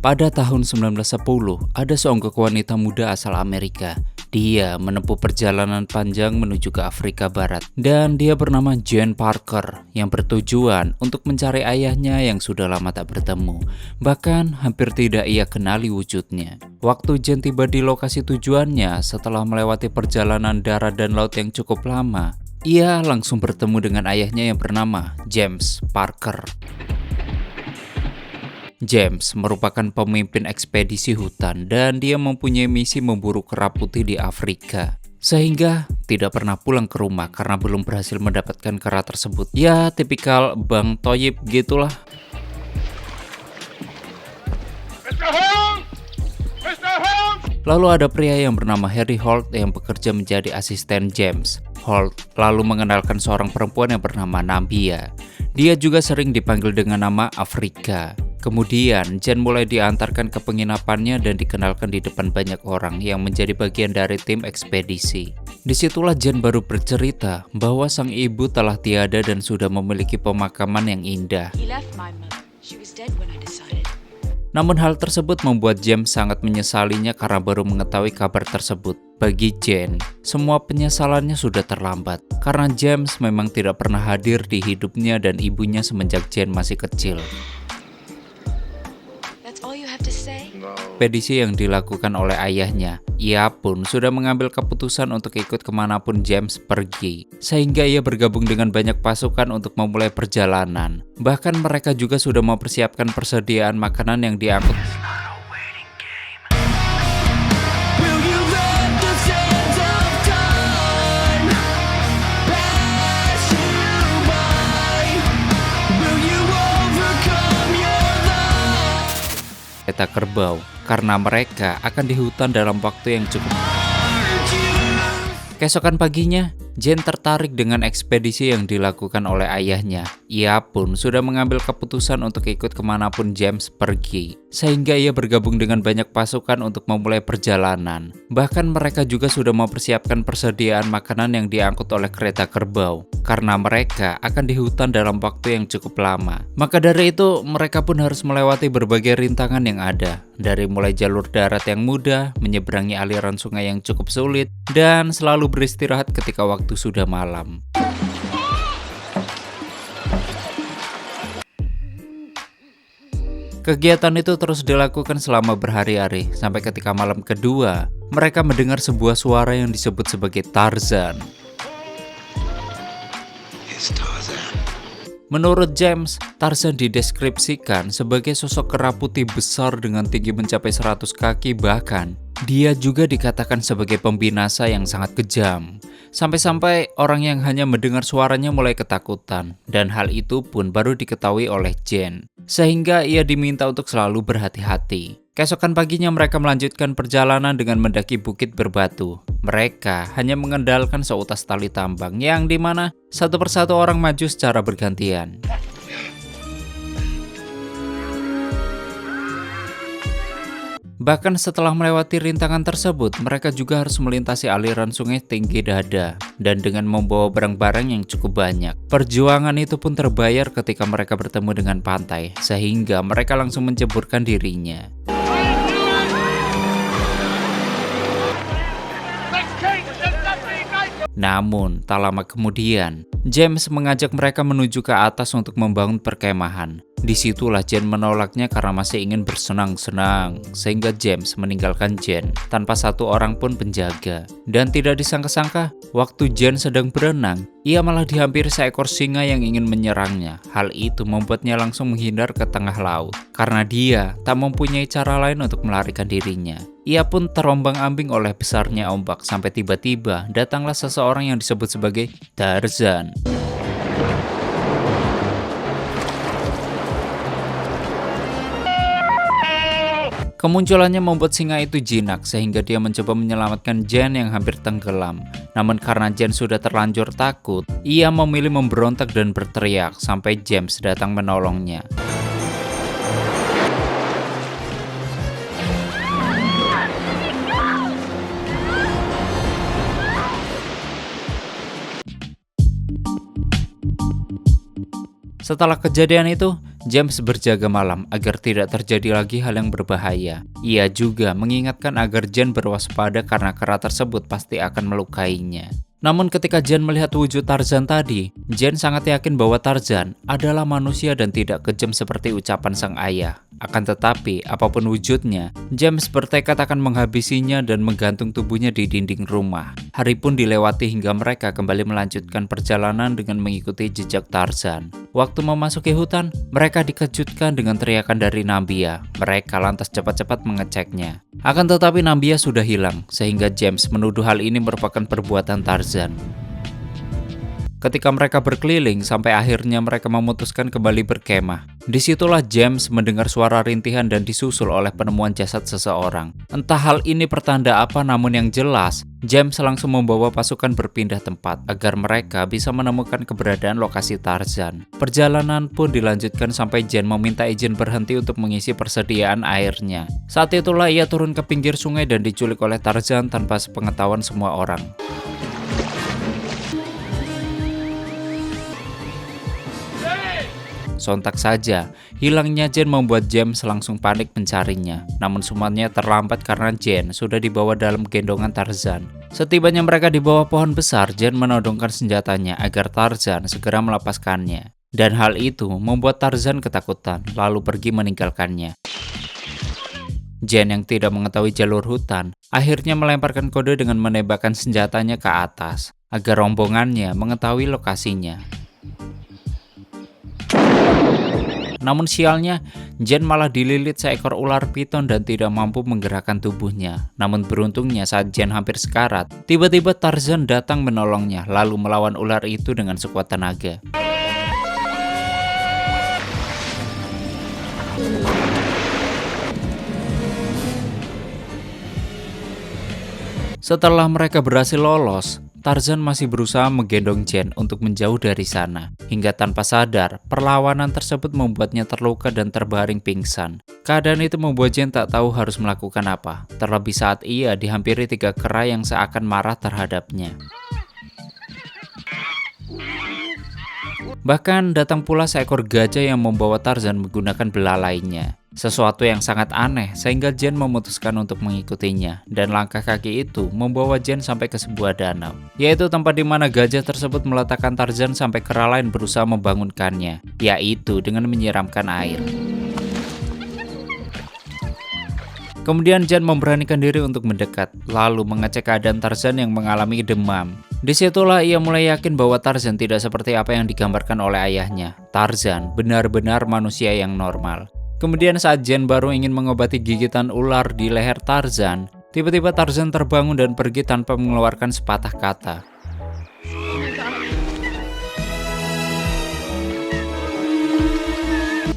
Pada tahun 1910, ada seonggok wanita muda asal Amerika. Dia menempuh perjalanan panjang menuju ke Afrika Barat. Dan dia bernama Jane Parker, yang bertujuan untuk mencari ayahnya yang sudah lama tak bertemu. Bahkan hampir tidak ia kenali wujudnya. Waktu Jane tiba di lokasi tujuannya setelah melewati perjalanan darat dan laut yang cukup lama, ia langsung bertemu dengan ayahnya yang bernama James Parker. James merupakan pemimpin ekspedisi hutan dan dia mempunyai misi memburu kera putih di Afrika. Sehingga tidak pernah pulang ke rumah karena belum berhasil mendapatkan kera tersebut. Ya, tipikal Bang Toyib gitulah. Lalu ada pria yang bernama Harry Holt yang bekerja menjadi asisten James. Holt lalu mengenalkan seorang perempuan yang bernama Nambia. Dia juga sering dipanggil dengan nama Afrika. Kemudian, Jane mulai diantarkan ke penginapannya dan dikenalkan di depan banyak orang yang menjadi bagian dari tim ekspedisi. Disitulah Jane baru bercerita bahwa sang ibu telah tiada dan sudah memiliki pemakaman yang indah. Namun hal tersebut membuat James sangat menyesalinya karena baru mengetahui kabar tersebut. Bagi Jane, semua penyesalannya sudah terlambat karena James memang tidak pernah hadir di hidupnya dan ibunya semenjak Jane masih kecil. Ekspedisi yang dilakukan oleh ayahnya, ia pun sudah mengambil keputusan untuk ikut kemanapun James pergi, sehingga ia bergabung dengan banyak pasukan untuk memulai perjalanan. Bahkan mereka juga sudah mempersiapkan persediaan makanan yang diangkut. Kereta kerbau, karena mereka akan di hutan dalam waktu yang cukup. Keesokan paginya, Jane tertarik dengan ekspedisi yang dilakukan oleh ayahnya. Ia pun sudah mengambil keputusan untuk ikut kemanapun James pergi, sehingga ia bergabung dengan banyak pasukan untuk memulai perjalanan. Bahkan mereka juga sudah mempersiapkan persediaan makanan yang diangkut oleh kereta kerbau, karena mereka akan di hutan dalam waktu yang cukup lama. Maka dari itu, mereka pun harus melewati berbagai rintangan yang ada, dari mulai jalur darat yang mudah, menyeberangi aliran sungai yang cukup sulit, dan selalu beristirahat ketika waktu sudah malam. Kegiatan itu terus dilakukan selama berhari-hari, sampai ketika malam kedua, mereka mendengar sebuah suara yang disebut sebagai Tarzan. Menurut James, Tarzan dideskripsikan sebagai sosok kera putih besar dengan tinggi mencapai 100 kaki, bahkan dia juga dikatakan sebagai pembinasa yang sangat kejam. Sampai-sampai orang yang hanya mendengar suaranya mulai ketakutan, dan hal itu pun baru diketahui oleh Jane, sehingga ia diminta untuk selalu berhati-hati. Keesokan paginya mereka melanjutkan perjalanan dengan mendaki bukit berbatu. Mereka hanya mengandalkan seutas tali tambang yang dimana satu persatu orang maju secara bergantian. Bahkan setelah melewati rintangan tersebut, mereka juga harus melintasi aliran sungai tinggi dada dan dengan membawa barang-barang yang cukup banyak. Perjuangan itu pun terbayar ketika mereka bertemu dengan pantai, sehingga mereka langsung menceburkan dirinya. Namun, tak lama kemudian, James mengajak mereka menuju ke atas untuk membangun perkemahan. Disitulah Jane menolaknya karena masih ingin bersenang-senang, sehingga James meninggalkan Jane tanpa satu orang pun penjaga. Dan tidak disangka-sangka, waktu Jane sedang berenang, ia malah dihampiri seekor singa yang ingin menyerangnya. Hal itu membuatnya langsung menghindar ke tengah laut, karena dia tak mempunyai cara lain untuk melarikan dirinya. Ia pun terombang-ambing oleh besarnya ombak, sampai tiba-tiba datanglah seseorang yang disebut sebagai Tarzan. Kemunculannya membuat singa itu jinak sehingga dia mencoba menyelamatkan Jane yang hampir tenggelam. Namun karena Jane sudah terlanjur takut, ia memilih memberontak dan berteriak sampai James datang menolongnya. Setelah kejadian itu, James berjaga malam agar tidak terjadi lagi hal yang berbahaya. Ia juga mengingatkan agar Jane berwaspada karena kera tersebut pasti akan melukainya. Namun ketika Jane melihat wujud Tarzan tadi, Jane sangat yakin bahwa Tarzan adalah manusia dan tidak kejam seperti ucapan sang ayah. Akan tetapi, apapun wujudnya, James bertekad akan menghabisinya dan menggantung tubuhnya di dinding rumah. Hari pun dilewati hingga mereka kembali melanjutkan perjalanan dengan mengikuti jejak Tarzan. Waktu memasuki hutan, mereka dikejutkan dengan teriakan dari Nambia. Mereka lantas cepat-cepat mengeceknya. Akan tetapi Nambia sudah hilang, sehingga James menuduh hal ini merupakan perbuatan Tarzan. Ketika mereka berkeliling, sampai akhirnya mereka memutuskan kembali berkemah. Disitulah James mendengar suara rintihan dan disusul oleh penemuan jasad seseorang. Entah hal ini pertanda apa, namun yang jelas, James langsung membawa pasukan berpindah tempat agar mereka bisa menemukan keberadaan lokasi Tarzan. Perjalanan pun dilanjutkan sampai Jane meminta izin berhenti untuk mengisi persediaan airnya. Saat itulah ia turun ke pinggir sungai dan diculik oleh Tarzan tanpa sepengetahuan semua orang. Sontak saja, hilangnya Jane membuat James langsung panik mencarinya. Namun semuanya terlambat karena Jane sudah dibawa dalam gendongan Tarzan. Setibanya mereka di bawah pohon besar, Jane menodongkan senjatanya agar Tarzan segera melepaskannya. Dan hal itu membuat Tarzan ketakutan, lalu pergi meninggalkannya. Jane yang tidak mengetahui jalur hutan, akhirnya melemparkan kode dengan menembakkan senjatanya ke atas, agar rombongannya mengetahui lokasinya. Namun sialnya, Jane malah dililit seekor ular piton dan tidak mampu menggerakkan tubuhnya. Namun beruntungnya saat Jane hampir sekarat, tiba-tiba Tarzan datang menolongnya lalu melawan ular itu dengan sekuat tenaga. Setelah mereka berhasil lolos, Tarzan masih berusaha menggendong Jane untuk menjauh dari sana. Hingga tanpa sadar, perlawanan tersebut membuatnya terluka dan terbaring pingsan. Keadaan itu membuat Jane tak tahu harus melakukan apa, terlebih saat ia dihampiri 3 kera yang seakan marah terhadapnya. Bahkan datang pula seekor gajah yang membawa Tarzan menggunakan belalainya. Sesuatu yang sangat aneh sehingga Jane memutuskan untuk mengikutinya, dan langkah kaki itu membawa Jane sampai ke sebuah danau, yaitu tempat di mana gajah tersebut meletakkan Tarzan sampai kera lain berusaha membangunkannya, yaitu dengan menyiramkan air. Kemudian Jane memberanikan diri untuk mendekat, lalu mengecek keadaan Tarzan yang mengalami demam. Disitulah ia mulai yakin bahwa Tarzan tidak seperti apa yang digambarkan oleh ayahnya. Tarzan benar-benar manusia yang normal. Kemudian saat Jane baru ingin mengobati gigitan ular di leher Tarzan, tiba-tiba Tarzan terbangun dan pergi tanpa mengeluarkan sepatah kata.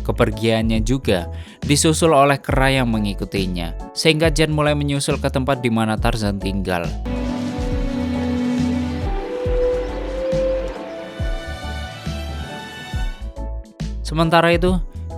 Kepergiannya juga disusul oleh kera yang mengikutinya, sehingga Jane mulai menyusul ke tempat di mana Tarzan tinggal. Sementara itu,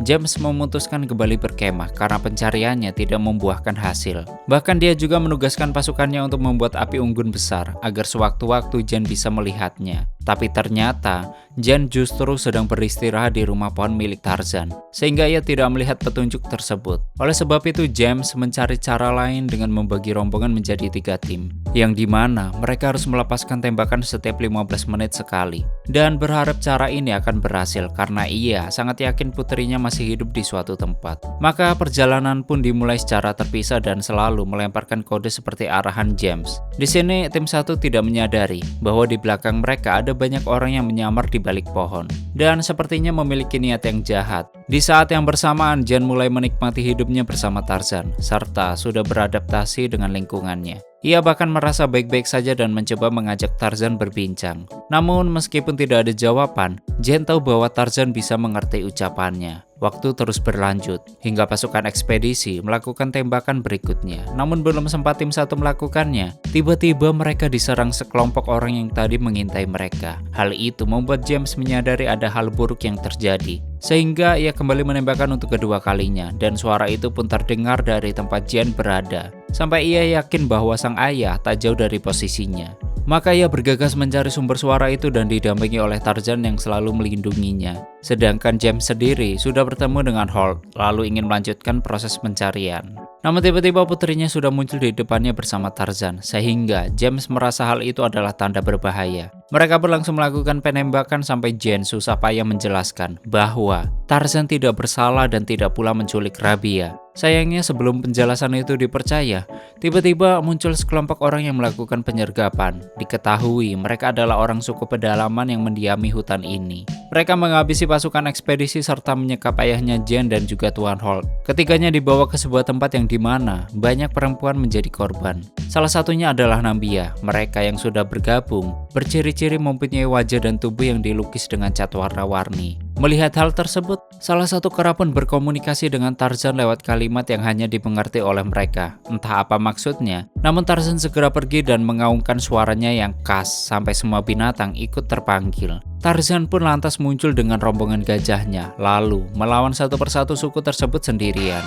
James memutuskan kembali berkemah karena pencariannya tidak membuahkan hasil. Bahkan dia juga menugaskan pasukannya untuk membuat api unggun besar agar sewaktu-waktu Jane bisa melihatnya. Tapi ternyata Jane justru sedang beristirahat di rumah pohon milik Tarzan, sehingga ia tidak melihat petunjuk tersebut. Oleh sebab itu James mencari cara lain dengan membagi rombongan menjadi 3 tim, yang dimana mereka harus melepaskan tembakan setiap 15 menit sekali. Dan berharap cara ini akan berhasil karena ia sangat yakin putrinya masih hidup di suatu tempat. Maka perjalanan pun dimulai secara terpisah dan selalu melemparkan kode seperti arahan James. Di sini tim 1 tidak menyadari bahwa di belakang mereka ada banyak orang yang menyamar di balik pohon dan sepertinya memiliki niat yang jahat. Di saat yang bersamaan, Jane mulai menikmati hidupnya bersama Tarzan serta sudah beradaptasi dengan lingkungannya. Ia bahkan merasa baik-baik saja dan mencoba mengajak Tarzan berbincang. Namun meskipun tidak ada jawaban, Jane tahu bahwa Tarzan bisa mengerti ucapannya. Waktu terus berlanjut, hingga pasukan ekspedisi melakukan tembakan berikutnya. Namun belum sempat tim 1 melakukannya, tiba-tiba mereka diserang sekelompok orang yang tadi mengintai mereka. Hal itu membuat James menyadari ada hal buruk yang terjadi, sehingga ia kembali menembakkan untuk kedua kalinya, dan suara itu pun terdengar dari tempat Jane berada. Sampai ia yakin bahwa sang ayah tak jauh dari posisinya. Maka ia bergegas mencari sumber suara itu dan didampingi oleh Tarzan yang selalu melindunginya. Sedangkan James sendiri sudah bertemu dengan Holt, lalu ingin melanjutkan proses pencarian. Namun tiba-tiba putrinya sudah muncul di depannya bersama Tarzan, sehingga James merasa hal itu adalah tanda berbahaya. Mereka berlangsung melakukan penembakan sampai Jane susah payah menjelaskan bahwa Tarzan tidak bersalah dan tidak pula menculik Rabia. Sayangnya sebelum penjelasan itu dipercaya, tiba-tiba muncul sekelompok orang yang melakukan penyergapan. Diketahui mereka adalah orang suku pedalaman yang mendiami hutan ini. Mereka menghabisi pasukan ekspedisi serta menyekap ayahnya Jane dan juga Tuan Holt. Ketiganya dibawa ke sebuah tempat yang dimana banyak perempuan menjadi korban. Salah satunya adalah Nambia. Mereka yang sudah bergabung berciri-ciri mempunyai wajah dan tubuh yang dilukis dengan cat warna-warni. Melihat hal tersebut, salah satu kera pun berkomunikasi dengan Tarzan lewat kalimat yang hanya dimengerti oleh mereka. Entah apa maksudnya, namun Tarzan segera pergi dan mengaungkan suaranya yang khas sampai semua binatang ikut terpanggil. Tarzan pun lantas muncul dengan rombongan gajahnya, lalu melawan satu persatu suku tersebut sendirian.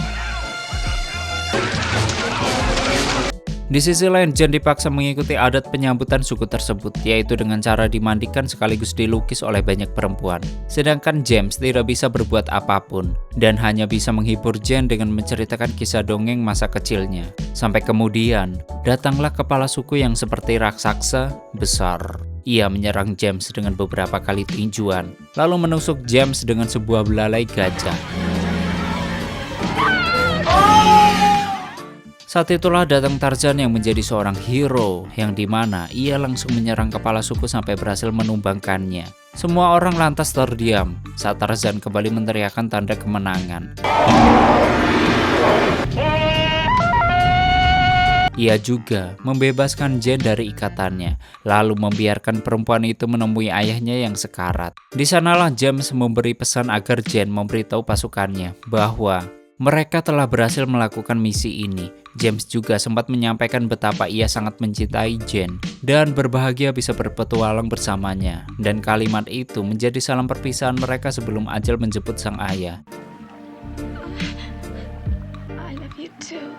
Di sisi lain, Jane dipaksa mengikuti adat penyambutan suku tersebut, yaitu dengan cara dimandikan sekaligus dilukis oleh banyak perempuan. Sedangkan James tidak bisa berbuat apapun, dan hanya bisa menghibur Jane dengan menceritakan kisah dongeng masa kecilnya. Sampai kemudian, datanglah kepala suku yang seperti raksasa besar. Ia menyerang James dengan beberapa kali tinjuan, lalu menusuk James dengan sebuah belalai gajah. Saat itulah datang Tarzan yang menjadi seorang hero, yang dimana ia langsung menyerang kepala suku sampai berhasil menumbangkannya. Semua orang lantas terdiam saat Tarzan kembali meneriakkan tanda kemenangan. Ia juga membebaskan Jane dari ikatannya, lalu membiarkan perempuan itu menemui ayahnya yang sekarat. Di sanalah James memberi pesan agar Jane memberitahu pasukannya bahwa mereka telah berhasil melakukan misi ini. James juga sempat menyampaikan betapa ia sangat mencintai Jane dan berbahagia bisa berpetualang bersamanya. Dan kalimat itu menjadi salam perpisahan mereka sebelum ajal menjemput sang ayah. I love you too.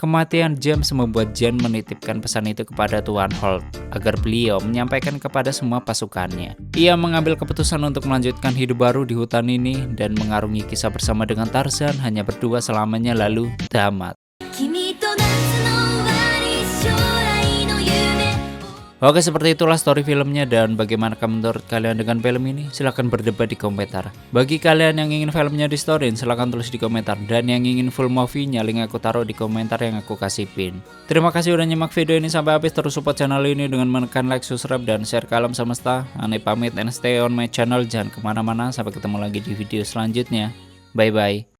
Kematian James membuat Jane menitipkan pesan itu kepada Tuan Holt agar beliau menyampaikan kepada semua pasukannya. Ia mengambil keputusan untuk melanjutkan hidup baru di hutan ini dan mengarungi kisah bersama dengan Tarzan hanya berdua selamanya lalu tamat. Oke, seperti itulah story filmnya, dan bagaimana menurut kalian dengan film ini? Silahkan berdebat di komentar. Bagi kalian yang ingin filmnya di storyin, silahkan tulis di komentar. Dan yang ingin full movie-nya, link aku taruh di komentar yang aku kasih pin. Terima kasih udah nyimak video ini sampai habis. Terus support channel ini dengan menekan like, subscribe, dan share ke alam semesta. Ane pamit and stay on my channel. Jangan kemana-mana, sampai ketemu lagi di video selanjutnya. Bye-bye.